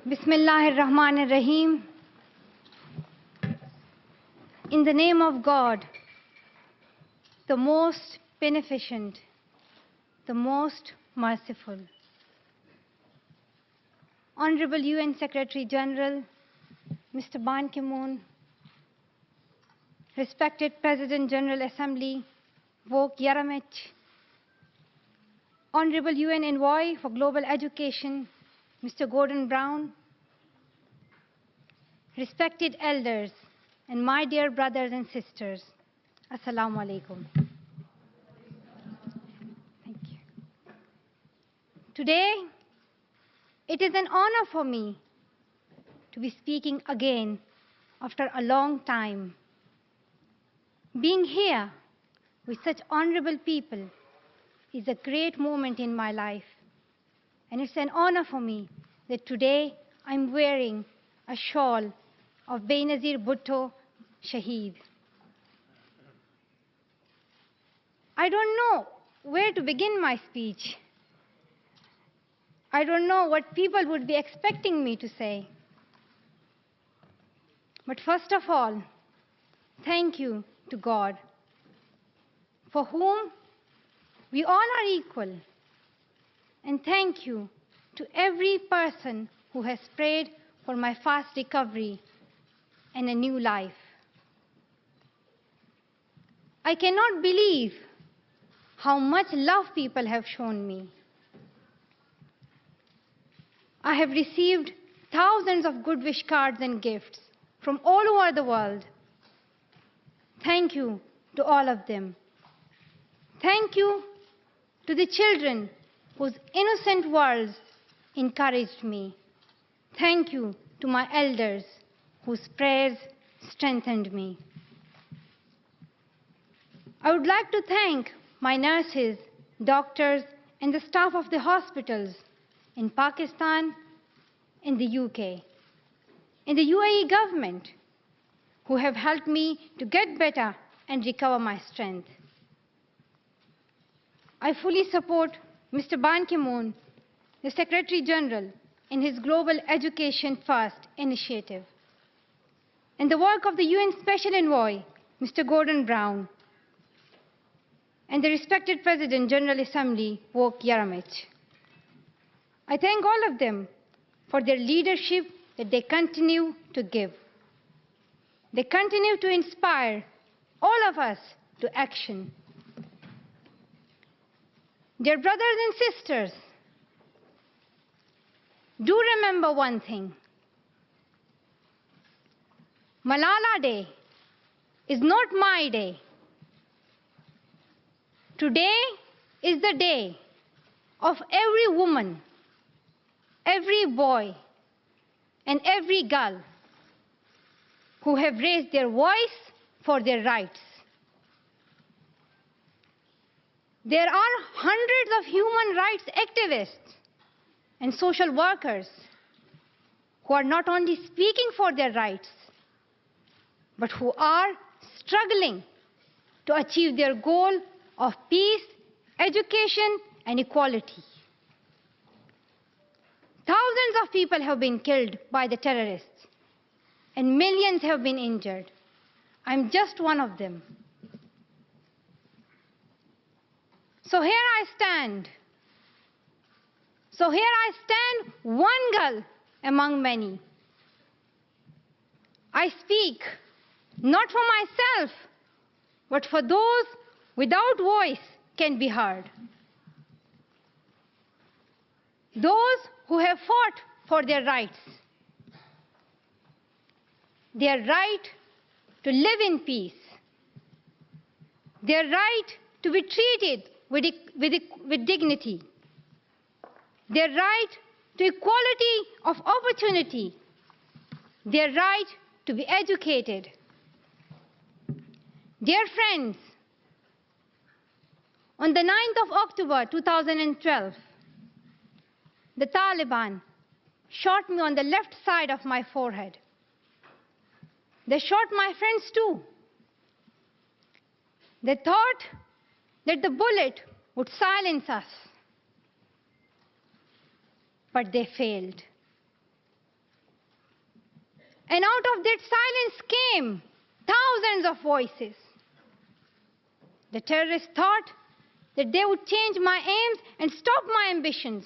Bismillahirrahmanirrahim. In the name of God, the most beneficent, the most merciful. Honorable UN Secretary General, Mr. Ban Ki-moon, respected President General Assembly, Vok Yaramich, Honorable UN Envoy for Global Education, Mr. Gordon Brown, respected elders, and my dear brothers and sisters, Assalamu alaikum. Thank you. Today, it is an honor for me to be speaking again after a long time. Being here with such honorable people is a great moment in my life. And it's an honor for me that today I'm wearing a shawl of Benazir Bhutto Shaheed. I don't know where to begin my speech. I don't know what people would be expecting me to say. But first of all, thank you to God, for whom we all are equal. And thank you to every person who has prayed for my fast recovery and a new life. I cannot believe how much love people have shown me. I have received thousands of good wish cards and gifts from all over the world. Thank you to all of them. Thank you to the children whose innocent words encouraged me. Thank you to my elders whose prayers strengthened me. I would like to thank my nurses, doctors, and the staff of the hospitals in Pakistan, in the UK, in the UAE government, who have helped me to get better and recover my strength. I fully support Mr. Ban Ki-moon, the Secretary General, in his Global Education First initiative, and the work of the UN Special Envoy, Mr. Gordon Brown, and the respected President General Assembly, Vok Yaramich. I thank all of them for their leadership that they continue to give. They continue to inspire all of us to action. Dear brothers and sisters, do remember one thing. Malala Day is not my day. Today is the day of every woman, every boy, and every girl who have raised their voice for their rights. There are hundreds of human rights activists and social workers who are not only speaking for their rights, but who are struggling to achieve their goal of peace, education, and equality. Thousands of people have been killed by the terrorists, and millions have been injured. I'm just one of them. So here I stand. One girl among many. I speak not for myself, but for those without voice can be heard. Those who have fought for their rights. Their right to live in peace. Their right to be treated with dignity. Their right to equality of opportunity. Their right to be educated. Dear friends, on the 9th of October 2012, the Taliban shot me on the left side of my forehead. They shot my friends too. They thought that the bullet would silence us. But they failed. And out of that silence came thousands of voices. The terrorists thought that they would change my aims and stop my ambitions.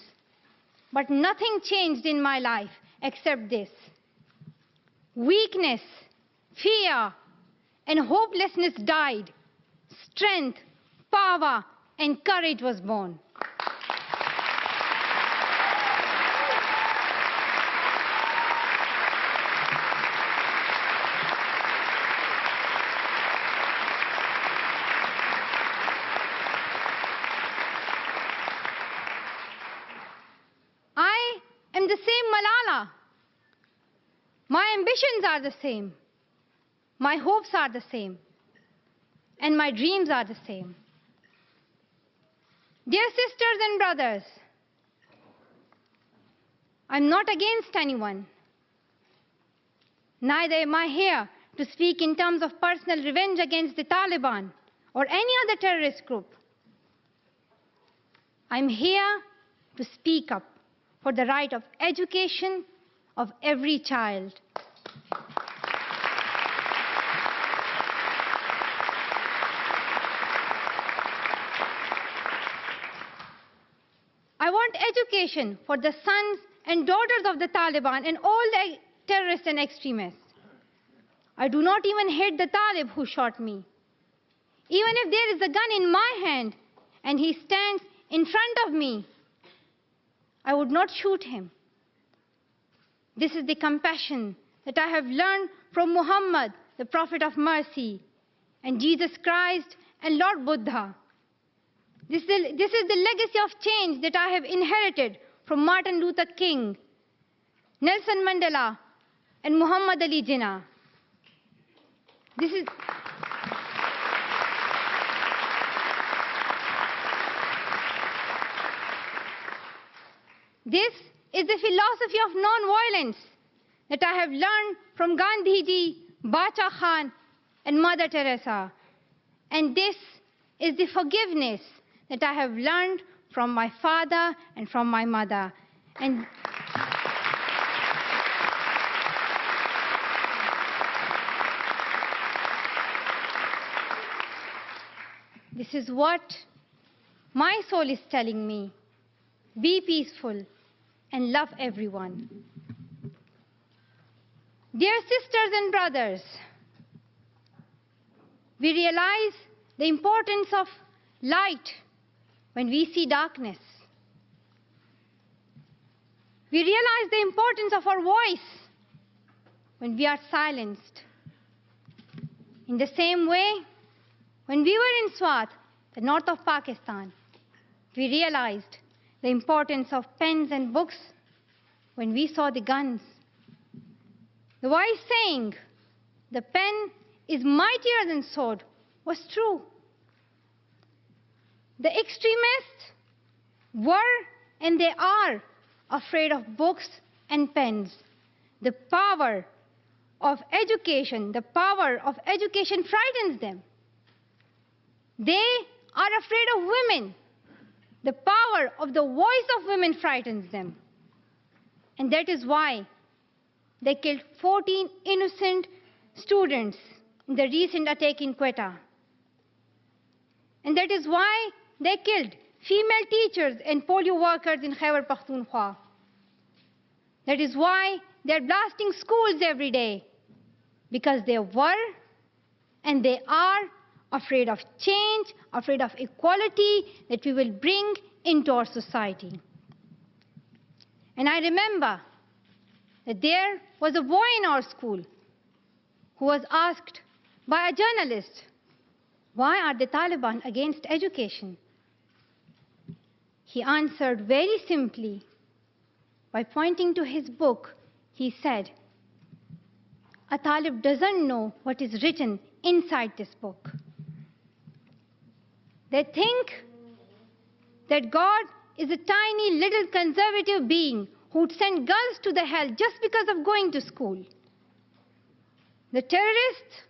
But nothing changed in my life except this. Weakness, fear, and hopelessness died. Strength, power, and courage was born. I am the same Malala. My ambitions are the same. My hopes are the same. And my dreams are the same. Dear sisters and brothers, I'm not against anyone. Neither am I here to speak in terms of personal revenge against the Taliban or any other terrorist group. I'm here to speak up for the right of education of every child. I want education for the sons and daughters of the Taliban and all the terrorists and extremists. I do not even hate the Talib who shot me. Even if there is a gun in my hand and he stands in front of me, I would not shoot him. This is the compassion that I have learned from Muhammad, the Prophet of Mercy, and Jesus Christ and Lord Buddha. This is the legacy of change that I have inherited from Martin Luther King, Nelson Mandela, and Muhammad Ali Jinnah. This is the philosophy of non-violence that I have learned from Gandhiji, Bacha Khan, and Mother Teresa. And this is the forgiveness that I have learned from my father and from my mother. And this is what my soul is telling me. Be peaceful and love everyone. Dear sisters and brothers, we realize the importance of light when we see darkness. We realize the importance of our voice when we are silenced. In the same way, when we were in Swat, the north of Pakistan, we realized the importance of pens and books when we saw the guns. The wise saying, "The pen is mightier than sword," was true. The extremists were and they are afraid of books and pens. The power of education frightens them. They are afraid of women. The power of the voice of women frightens them. And that is why they killed 14 innocent students in the recent attack in Quetta. And that is why they killed female teachers and polio workers in Khyber Pakhtunkhwa. That is why they're blasting schools every day, because they were and they are afraid of change, afraid of equality that we will bring into our society. And I remember that there was a boy in our school who was asked by a journalist, "Why are the Taliban against education?" He answered very simply by pointing to his book. He said, "A Talib doesn't know what is written inside this book." They think that God is a tiny little conservative being who would send girls to the hell just because of going to school. The terrorists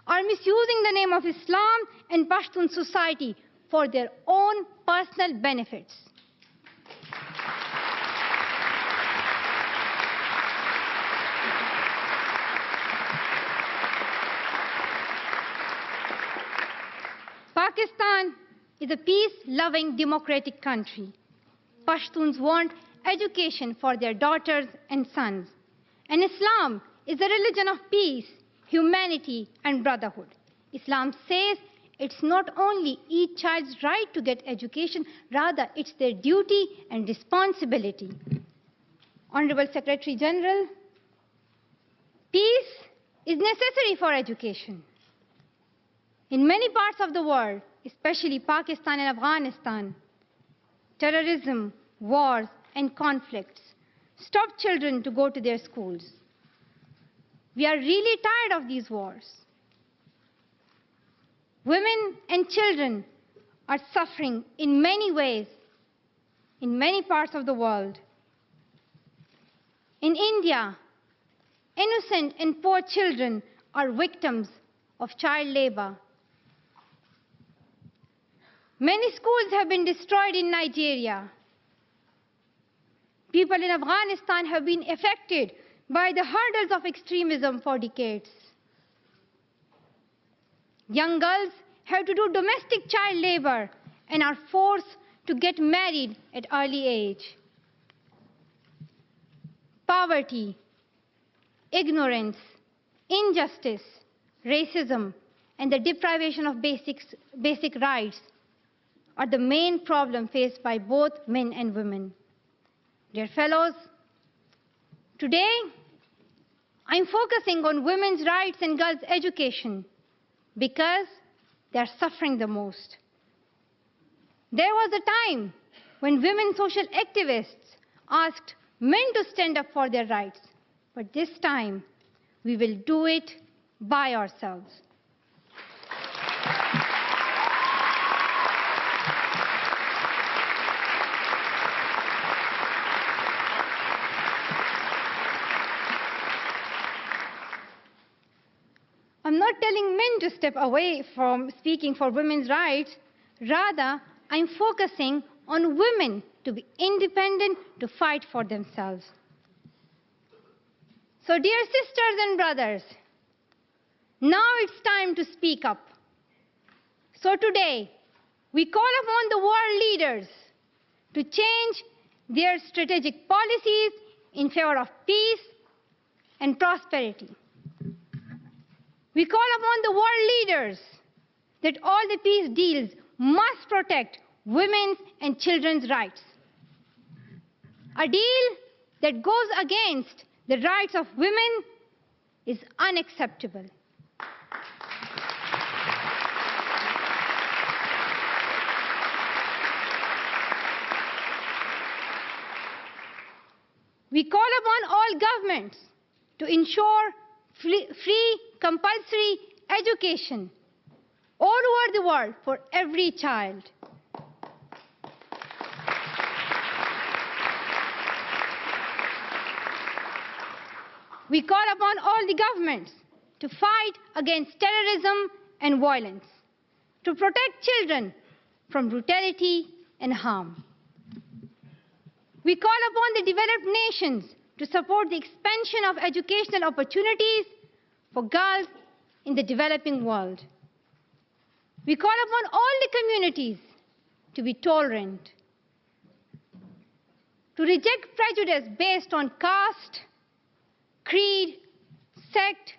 are misusing the name of Islam and Pashtun society for their own personal benefits. is a peace-loving democratic country. Pashtuns want education for their daughters and sons. And Islam is a religion of peace, humanity, and brotherhood. Islam says it's not only each child's right to get education, rather it's their duty and responsibility. Honorable Secretary General, peace is necessary for education. In many parts of the world, especially Pakistan and Afghanistan, terrorism, wars, and conflicts stop children to go to their schools. We are really tired of these wars. Women and children are suffering in many ways in many parts of the world. In India, innocent and poor children are victims of child labor. Many schools have been destroyed in Nigeria. People in Afghanistan have been affected by the hurdles of extremism for decades. Young girls have to do domestic child labor and are forced to get married at early age. Poverty, ignorance, injustice, racism, and the deprivation of basic rights are the main problem faced by both men and women. Dear fellows, today I'm focusing on women's rights and girls' education because they're suffering the most. There was a time when women social activists asked men to stand up for their rights, but this time we will do it by ourselves. I'm not telling men to step away from speaking for women's rights. Rather, I'm focusing on women to be independent, to fight for themselves. So, dear sisters and brothers, now it's time to speak up. So today, we call upon the world leaders to change their strategic policies in favor of peace and prosperity. We call upon the world leaders that all the peace deals must protect women's and children's rights. A deal that goes against the rights of women is unacceptable. We call upon all governments to ensure free, compulsory education all over the world for every child. We call upon all the governments to fight against terrorism and violence, to protect children from brutality and harm. We call upon the developed nations to support the expansion of educational opportunities for girls in the developing world. We call upon all the communities to be tolerant, to reject prejudice based on caste, creed, sect,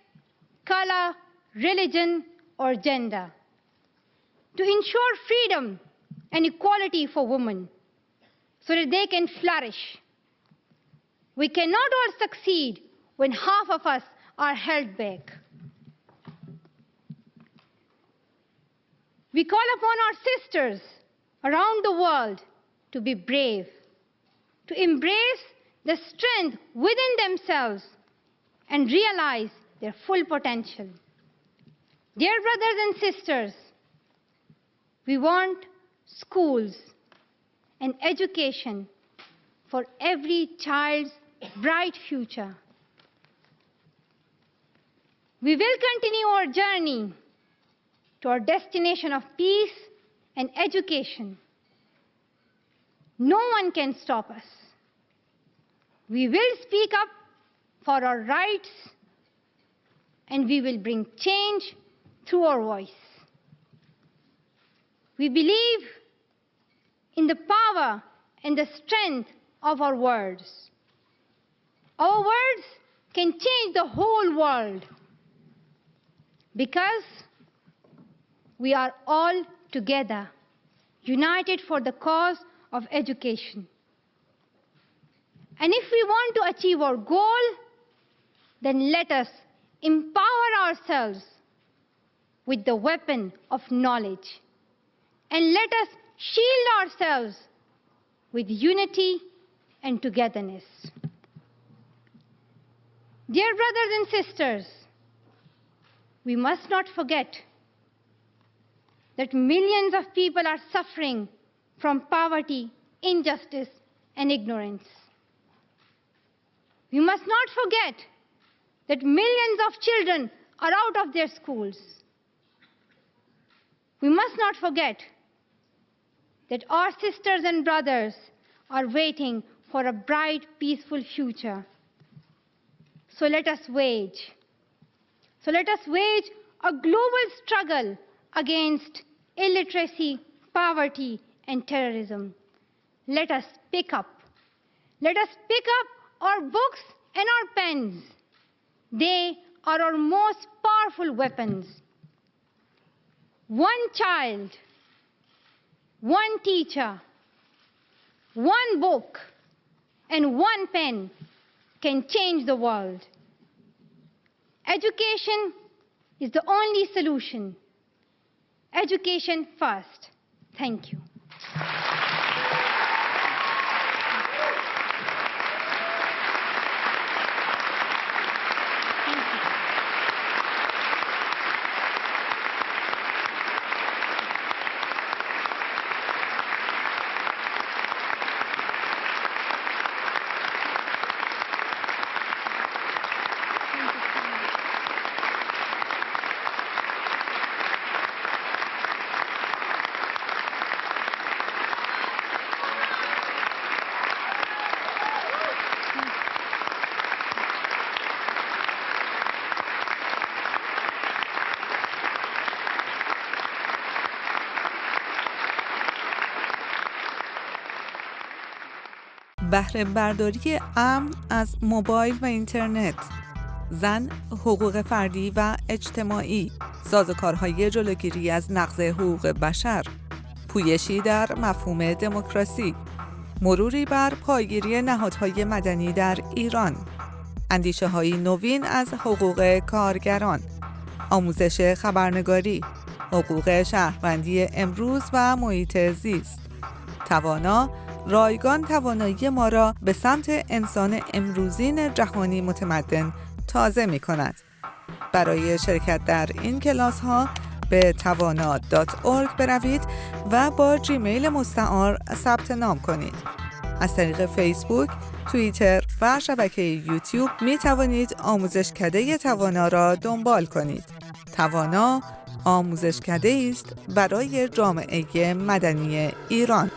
color, religion, or gender, to ensure freedom and equality for women so that they can flourish. We cannot all succeed when half of us are held back. We call upon our sisters around the world to be brave, to embrace the strength within themselves and realize their full potential. Dear brothers and sisters, we want schools and education for every child's bright future. We will continue our journey to our destination of peace and education. No one can stop us. We will speak up for our rights, and we will bring change through our voice. We believe in the power and the strength of our words. Our words can change the whole world because we are all together, united for the cause of education. And if we want to achieve our goal, then let us empower ourselves with the weapon of knowledge. And let us shield ourselves with unity and togetherness. Dear brothers and sisters, we must not forget that millions of people are suffering from poverty, injustice, and ignorance. We must not forget that millions of children are out of their schools. We must not forget that our sisters and brothers are waiting for a bright, peaceful future. So let us wage a global struggle against illiteracy, poverty, and terrorism. Let us pick up our books and our pens. They are our most powerful weapons. One child, one teacher, one book, and one pen can change the world. Education is the only solution. Education first. Thank you. بهره برداری امن از موبایل و اینترنت، زن، حقوق فردی و اجتماعی، سازوکارهای جلوگیری از نقض حقوق بشر، پویشی در مفهوم دموکراسی، مروری بر پایگیری نهادهای مدنی در ایران، اندیشه‌های نوین از حقوق کارگران، آموزش خبرنگاری، حقوق شهروندی امروز و محیط زیست. توانا، رایگان توانایی ما را به سمت انسان امروزین جهانی متمدن تازه می کند. برای شرکت در این کلاس ها به توانا.org بروید و با جیمیل مستعار ثبت نام کنید. از طریق فیسبوک، توییتر و شبکه یوتیوب می توانید آموزشکده توانا را دنبال کنید. توانا آموزشکده است برای جامعه مدنی ایران.